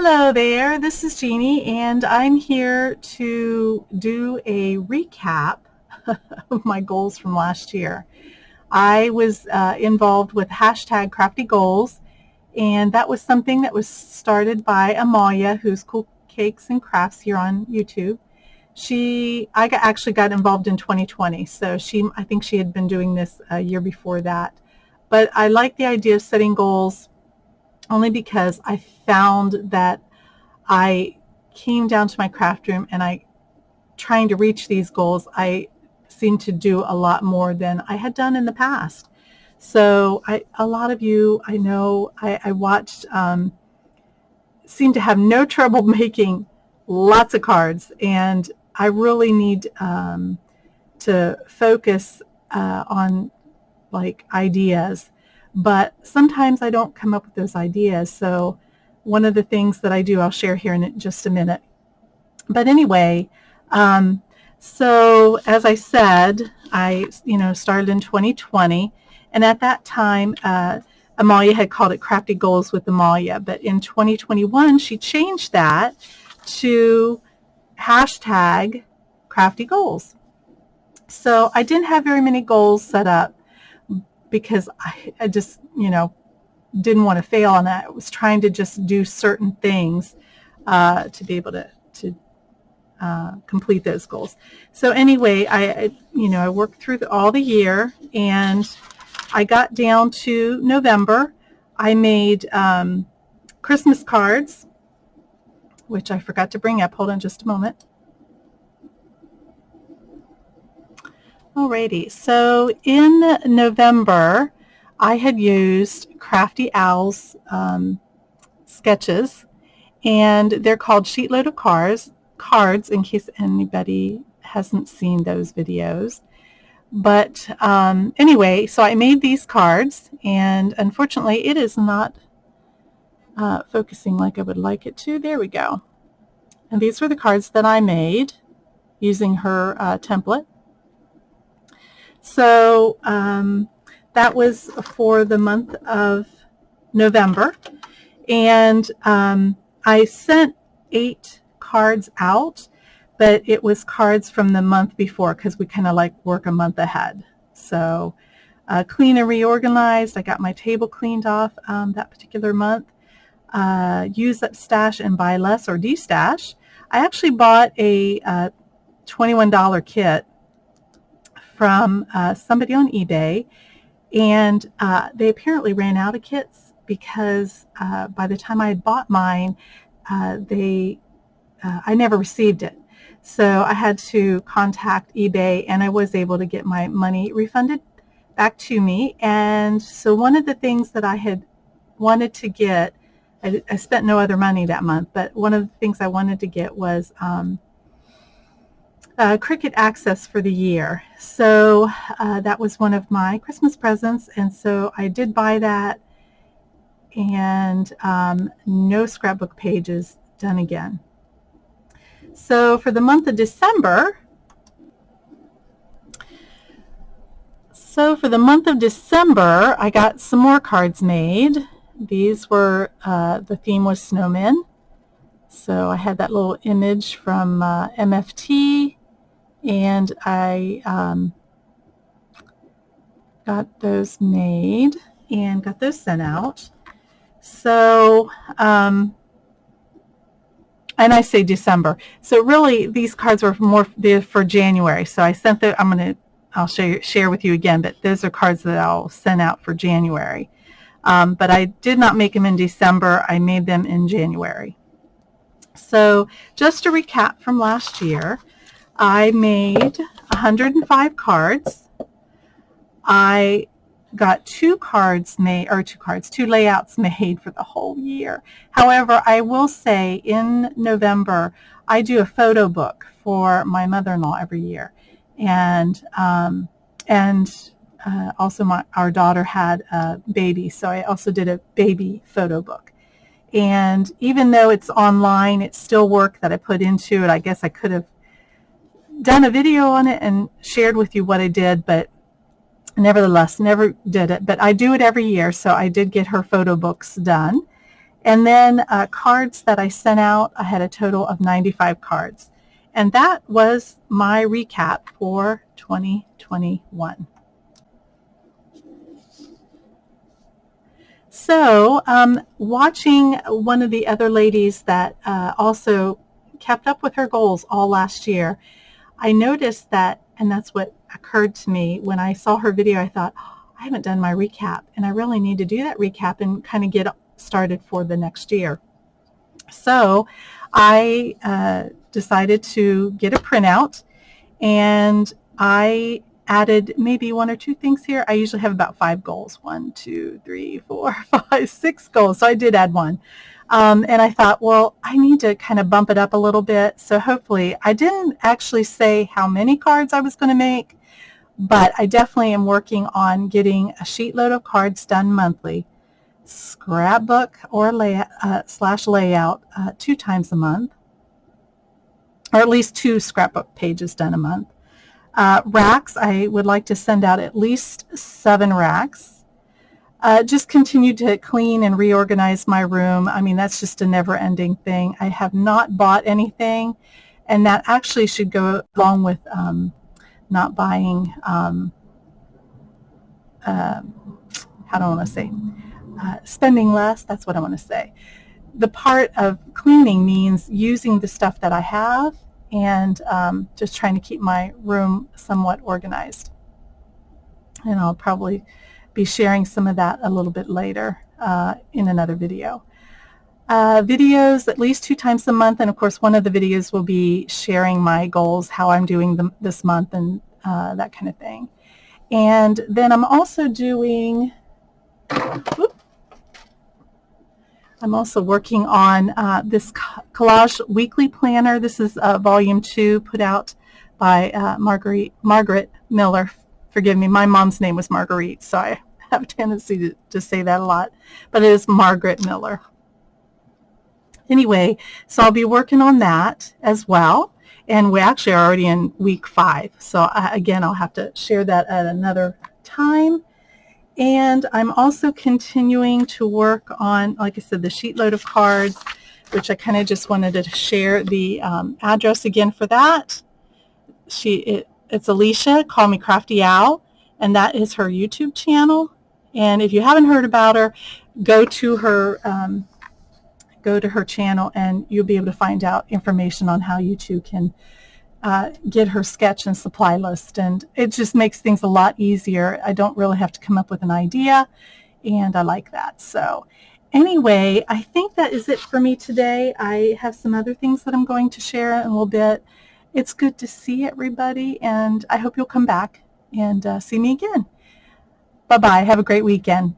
Hello there, this is Jeannie, and I'm here to do a recap of my goals from last year. I was involved with hashtag CraftyGoals, and that was something that was started by Amalia, who's Cool Cakes and Crafts here on YouTube. Actually got involved in 2020, so I think she had been doing this a year before that. But I like the idea of setting goals only because I found that I came down to my craft room and trying to reach these goals, I seemed to do a lot more than I had done in the past. So a lot of you, I know, I watched, seem to have no trouble making lots of cards, and I really need to focus on like ideas. But sometimes I don't come up with those ideas. So one of the things that I do, I'll share here in just a minute. But anyway, so as I said, I started in 2020, and at that time, Amalia had called it CraftyGoals with Amalia. But in 2021, she changed that to hashtag CraftyGoals. So I didn't have very many goals set up, because I just, didn't want to fail on that. I was trying to just do certain things to be able to complete those goals. So anyway, I worked through all the year, and I got down to November. I made Christmas cards, which I forgot to bring up. Hold on just a moment. Alrighty, so in November, I had used Crafty Owl's sketches, and they're called Sheetload of Cards, in case anybody hasn't seen those videos. But anyway, so I made these cards, and unfortunately it is not focusing like I would like it to. There we go. And these were the cards that I made using her template. So that was for the month of November, and I sent 8 cards out, but it was cards from the month before, because we kind of like work a month ahead. So clean and reorganized. I got my table cleaned off that particular month. Use up stash and buy less or de-stash. I actually bought a $21 kit from somebody on eBay, and they apparently ran out of kits, because by the time I had bought mine, I never received it. So I had to contact eBay, and I was able to get my money refunded back to me. And so one of the things that I had wanted to get, I spent no other money that month, but one of the things I wanted to get was Cricut Access for the year. So that was one of my Christmas presents, and so I did buy that, and no scrapbook pages done again. So for the month of December, I got some more cards made. These were, the theme was snowmen. So I had that little image from MFT, and I got those made and got those sent out. So, and I say December. So really, these cards were more for January. So I sent I'll share with you again, but those are cards that I'll send out for January. But I did not make them in December. I made them in January. So just to recap from last year, I made 105 cards. I got 2 layouts made for the whole year. However, I will say in November, I do a photo book for my mother-in-law every year. And also our daughter had a baby, so I also did a baby photo book. And even though it's online, it's still work that I put into it. I guess I could have done a video on it and shared with you what I did, but nevertheless, never did it. But I do it every year, so I did get her photo books done. And then cards that I sent out, I had a total of 95 cards. And that was my recap for 2021. So watching one of the other ladies that also kept up with her goals all last year, I noticed that, and that's what occurred to me when I saw her video. I thought, oh, I haven't done my recap, and I really need to do that recap and kind of get started for the next year. So I decided to get a printout, and I added maybe 1 or 2 things here. I usually have about 5 goals. 1, 2, 3, 4, 5, 6 goals. So I did add one. And I thought, well, I need to kind of bump it up a little bit. So hopefully, I didn't actually say how many cards I was going to make, but I definitely am working on getting a sheetload of cards done monthly, scrapbook or slash layout 2 times a month, or at least 2 scrapbook pages done a month. Racks, I would like to send out at least 7 racks. Just continue to clean and reorganize my room. I mean, that's just a never-ending thing. I have not bought anything, and that actually should go along with not buying, how do I want to say, spending less. That's what I want to say. The part of cleaning means using the stuff that I have and just trying to keep my room somewhat organized. And I'll probably be sharing some of that a little bit later in another video. Videos at least 2 times a month, and of course one of the videos will be sharing my goals, how I'm doing them this month, and that kind of thing. And then I'm also doing, I'm also working on this Collage weekly planner. This is volume 2, put out by Margaret Miller. Forgive me, my mom's name was Marguerite, so I have a tendency to say that a lot, but it is Margaret Miller. Anyway, so I'll be working on that as well, and we actually are already in week 5, so again, I'll have to share that at another time. And I'm also continuing to work on, like I said, the sheetload of cards, which I kind of just wanted to share the address again for that. It's Alicia, call me Crafty Owl, and that is her YouTube channel. And if you haven't heard about her, go to her channel, and you'll be able to find out information on how you too can get her sketch and supply list, and it just makes things a lot easier. I don't really have to come up with an idea, and I like that. So anyway, I think that is it for me today. I have some other things that I'm going to share in a little bit. It's good to see everybody, and I hope you'll come back and see me again. Bye-bye. Have a great weekend.